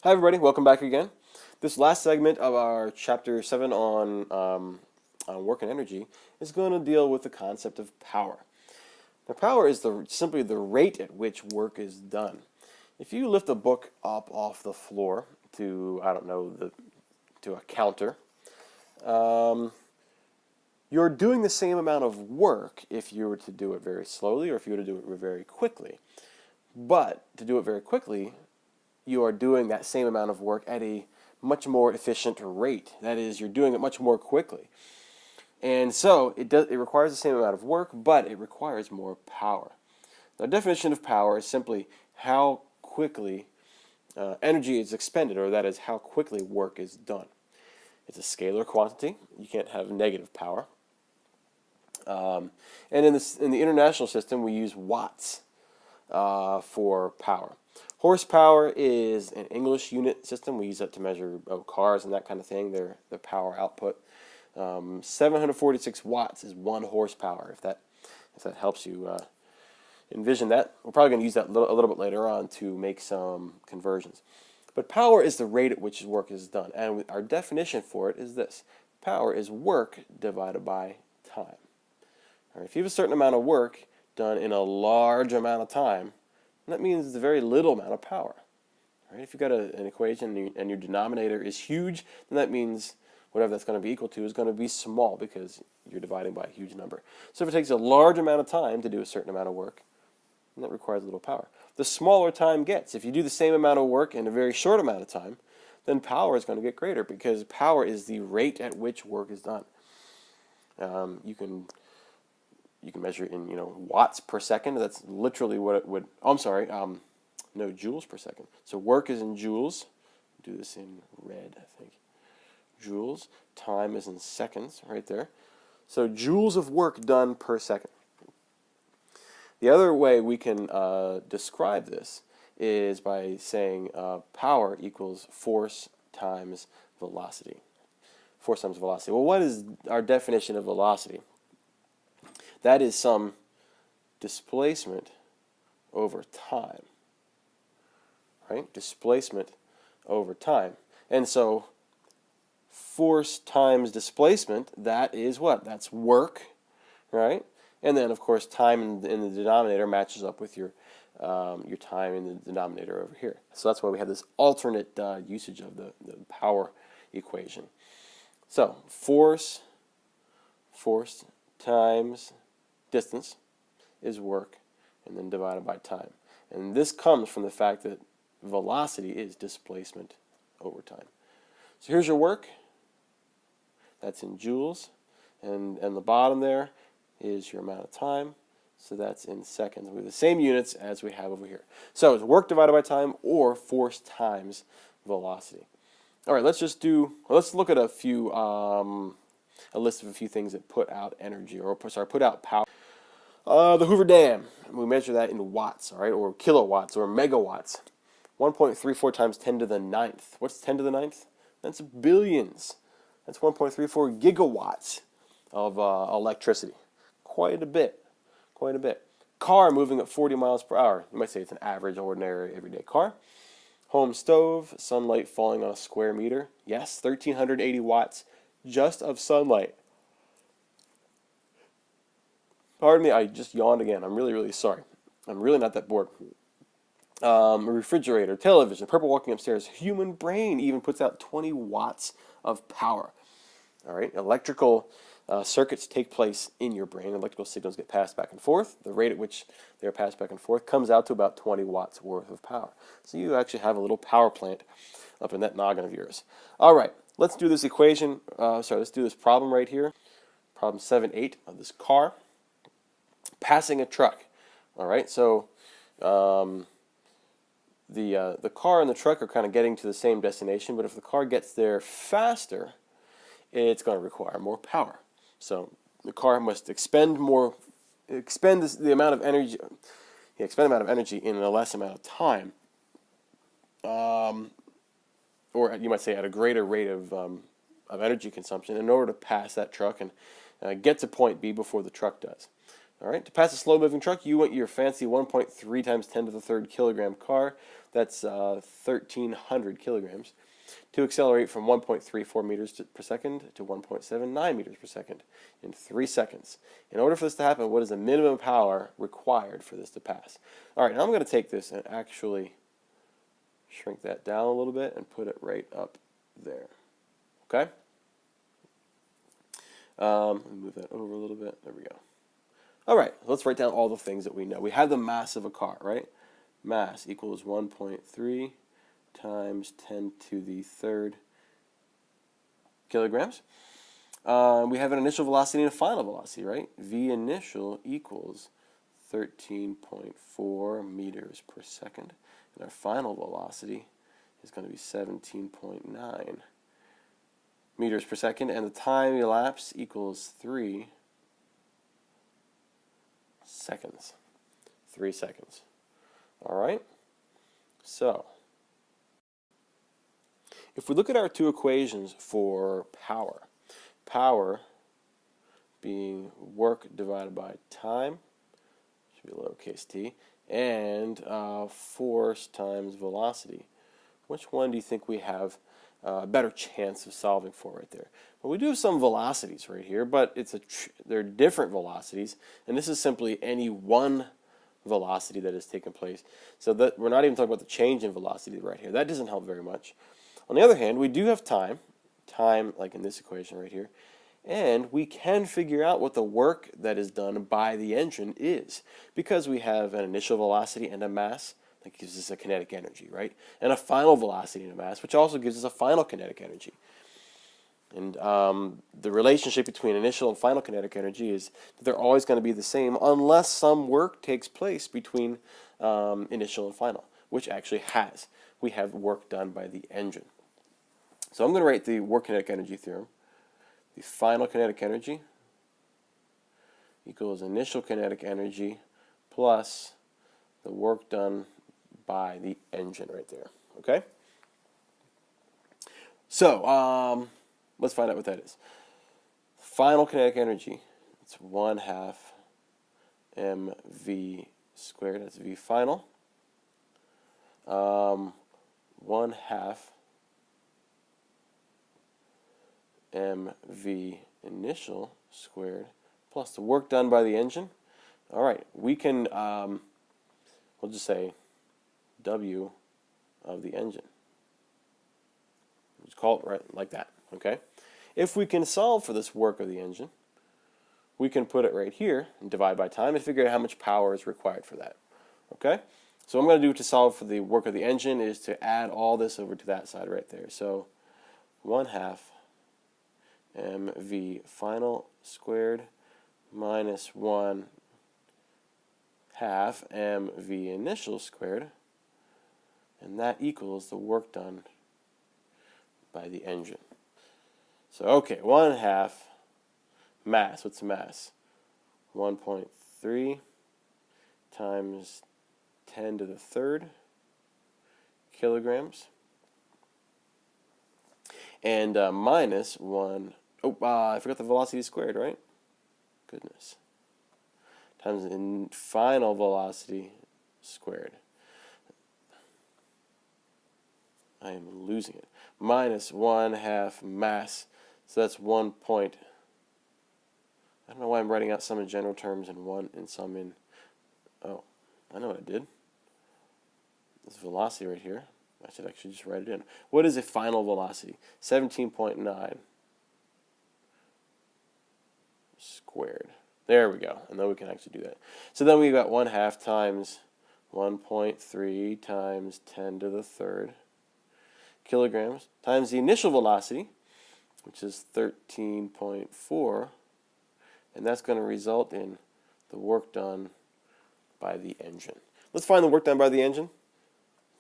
Hi everybody, welcome back again. This last segment of our Chapter 7 on work and energy is going to deal with the concept of power. Now power is simply the rate at which work is done. If you lift a book up off the floor to, I don't know, to a counter, um, you're doing the same amount of work if you were to do it very slowly or if you were to do it very quickly. But to do it very quickly, you are doing that same amount of work at a much more efficient rate. That is, you're doing it much more quickly. And so it requires the same amount of work, but it requires more power. The definition of power is simply how quickly energy is expended, or that is, how quickly work is done. It's a scalar quantity. You can't have negative power. And in the international system, we use watts for power. Horsepower is an English unit system. We use that to measure cars and that kind of thing, their power output. 746 watts is 1 horsepower, if that helps you envision that. We're probably going to use that a little bit later on to make some conversions. But power is the rate at which work is done. And our definition for it is this. Power is work divided by time. All right, if you have a certain amount of work done in a large amount of time, that means it's a very little amount of power. Right? If you've got an equation and your denominator is huge, then that means whatever that's going to be equal to is going to be small because you're dividing by a huge number. So if it takes a large amount of time to do a certain amount of work, then that requires a little power. The smaller time gets. If you do the same amount of work in a very short amount of time, then power is going to get greater because power is the rate at which work is done. You can measure it in watts per second. That's literally what it would. Oh, I'm sorry. No, joules per second. So work is in joules. Do this in red, I think. Joules. Time is in seconds, right there. So joules of work done per second. The other way we can describe this is by saying power equals force times velocity. Force times velocity. Well, what is our definition of velocity? That is some displacement over time, right? Displacement over time. And so force times displacement, that is what? That's work, right? And then, of course, time in the denominator matches up with your time in the denominator over here. So that's why we have this alternate usage of the power equation. So force times distance is work, and then divided by time. And this comes from the fact that velocity is displacement over time. So here's your work. That's in joules. And the bottom there is your amount of time. So that's in seconds. We have the same units as we have over here. So it's work divided by time or force times velocity. All right, let's look at a list of a few things that put out energy, or put out power. The Hoover Dam, we measure that in watts, all right, or kilowatts, or megawatts. 1.34 times 10 to the 9th. What's 10 to the 9th? That's billions. That's 1.34 gigawatts of electricity. Quite a bit. Car moving at 40 miles per hour. You might say it's an average, ordinary, everyday car. Home stove, sunlight falling on a square meter. Yes, 1,380 watts just of sunlight. Pardon me, I just yawned again. I'm really, really sorry. I'm really not that bored. A refrigerator, television, purple walking upstairs. Human brain even puts out 20 watts of power. All right, electrical circuits take place in your brain. Electrical signals get passed back and forth. The rate at which they're passed back and forth comes out to about 20 watts worth of power. So you actually have a little power plant up in that noggin of yours. All right, let's do this equation. Let's do this problem right here. Problem 7-8 of this car. Passing a truck. All right, so the car and the truck are kind of getting to the same destination, but if the car gets there faster, it's going to require more power. So the car must expend the amount of energy, in a less amount of time, or you might say at a greater rate of energy consumption in order to pass that truck and get to point B before the truck does. All right, to pass a slow-moving truck, you want your fancy 1.3 times 10 to the third kilogram car. That's 1,300 kilograms. To accelerate from 1.34 meters per second to 1.79 meters per second in 3 seconds. In order for this to happen, what is the minimum power required for this to pass? All right, now I'm going to take this and actually shrink that down a little bit and put it right up there. Okay? Move that over a little bit. There we go. All right, let's write down all the things that we know. We have the mass of a car, right? Mass equals 1.3 times 10 to the third kilograms. We have an initial velocity and a final velocity, right? V initial equals 13.4 meters per second. And our final velocity is going to be 17.9 meters per second. And the time elapsed equals 3 seconds. 3 seconds. All right? So, if we look at our two equations for power, power being work divided by time, should be lowercase t, and force times velocity. Which one do you think we have a better chance of solving for right there? Well, we do have some velocities right here, but they're different velocities, and this is simply any one velocity that has taken place. So that we're not even talking about the change in velocity right here. That doesn't help very much. On the other hand, we do have time like in this equation right here, and we can figure out what the work that is done by the engine is, because we have an initial velocity and a mass that gives us a kinetic energy, right? And a final velocity and a mass, which also gives us a final kinetic energy. And the relationship between initial and final kinetic energy is that they're always going to be the same unless some work takes place between initial and final, which actually has. We have work done by the engine. So I'm going to write the work kinetic energy theorem. The final kinetic energy equals initial kinetic energy plus the work done by the engine right there. Okay? So, let's find out what that is. Final kinetic energy, it's 1/2 mv squared. That's v final. 1/2 mv initial squared plus the work done by the engine. All right, we can, we'll just say W of the engine. Just call it right like that, okay? If we can solve for this work of the engine, we can put it right here and divide by time and figure out how much power is required for that, okay? So what I'm going to do to solve for the work of the engine is to add all this over to that side right there. So 1/2 mv final squared minus 1/2 mv initial squared, and that equals the work done by the engine. So okay, 1/2 mass. What's mass? 1.3 times 10 to the third kilograms, and minus 1. Oh, I forgot the velocity squared, right? Goodness. Times the final velocity squared. I am losing it. Minus 1/2 mass. So that's 1 point. I don't know why I'm writing out some in general terms and some in. Oh, I know what I did. This velocity right here. I should actually just write it in. What is a final velocity? 17.9 squared. There we go. And then we can actually do that. So then we got 1/2 times 1.3 times 10 to the third kilograms times the initial velocity, which is 13.4, and that's going to result in the work done by the engine. Let's find the work done by the engine,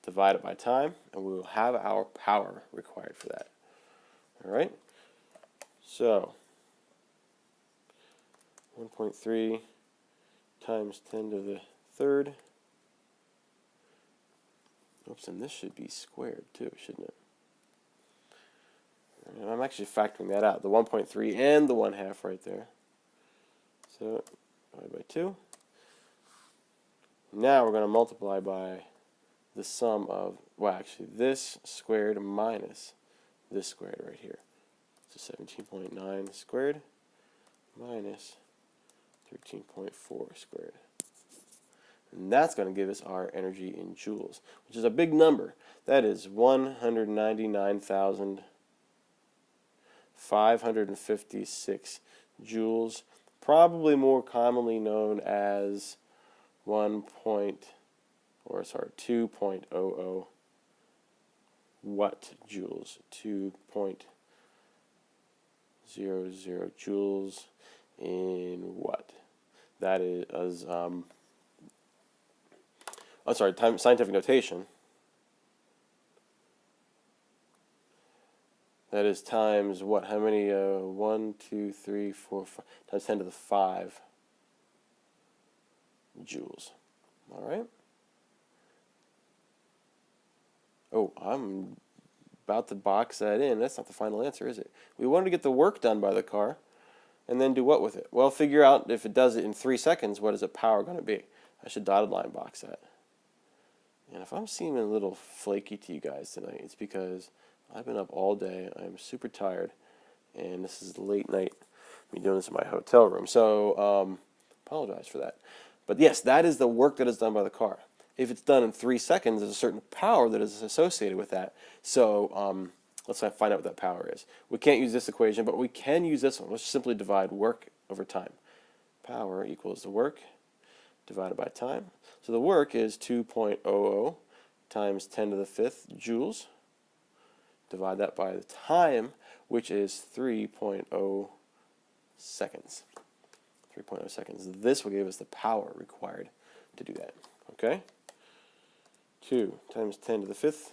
divide it by time, and we will have our power required for that. All right? So 1.3 times 10 to the third. Oops, and this should be squared too, shouldn't it? And I'm actually factoring that out, the 1.3 and the 1/2 right there. So divided by 2. Now we're going to multiply by the sum of, well, actually, this squared minus this squared right here. So 17.9 squared minus 13.4 squared. And that's going to give us our energy in joules, which is a big number. That is 199,556 joules, probably more commonly known as 2.00 watt joules. 2.00 joules in watt. That is, scientific notation. That is times what? How many? 1, 2, 3, 4, 5, times 10 to the 5 joules. All right. Oh, I'm about to box that in. That's not the final answer, is it? We wanted to get the work done by the car, and then do what with it? Well, figure out if it does it in 3 seconds, what is the power going to be? I should dotted line box that. And if I'm seeming a little flaky to you guys tonight, it's because I've been up all day. I'm super tired, and this is late night. Me doing this in my hotel room, so apologize for that. But yes, that is the work that is done by the car. If it's done in 3 seconds, there's a certain power that is associated with that. So let's find out what that power is. We can't use this equation, but we can use this one. Let's simply divide work over time. Power equals the work divided by time. So the work is 2.00 times 10 to the 5th joules. Divide that by the time, which is 3.0 seconds. 3.0 seconds. This will give us the power required to do that. Okay? 2 times 10 to the 5th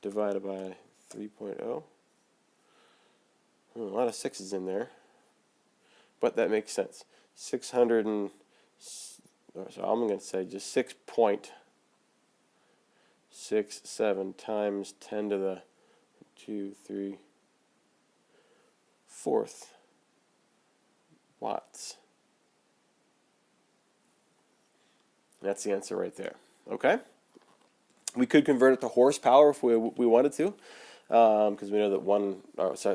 divided by 3.0. A lot of 6's in there, but that makes sense. 600 and, so I'm going to say just 6.67 times 10 to the 4th watts. That's the answer right there. Okay? We could convert it to horsepower if we wanted to, because we know that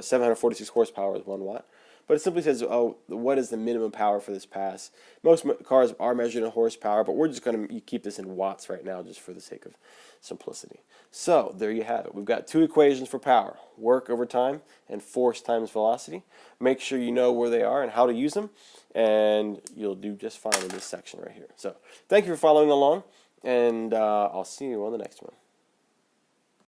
746 horsepower is 1 watt. But it simply says, oh, what is the minimum power for this pass? Most cars are measured in horsepower, but we're just going to keep this in watts right now just for the sake of simplicity. So there you have it. We've got 2 equations for power, work over time and force times velocity. Make sure you know where they are and how to use them, and you'll do just fine in this section right here. So thank you for following along, and I'll see you on the next one.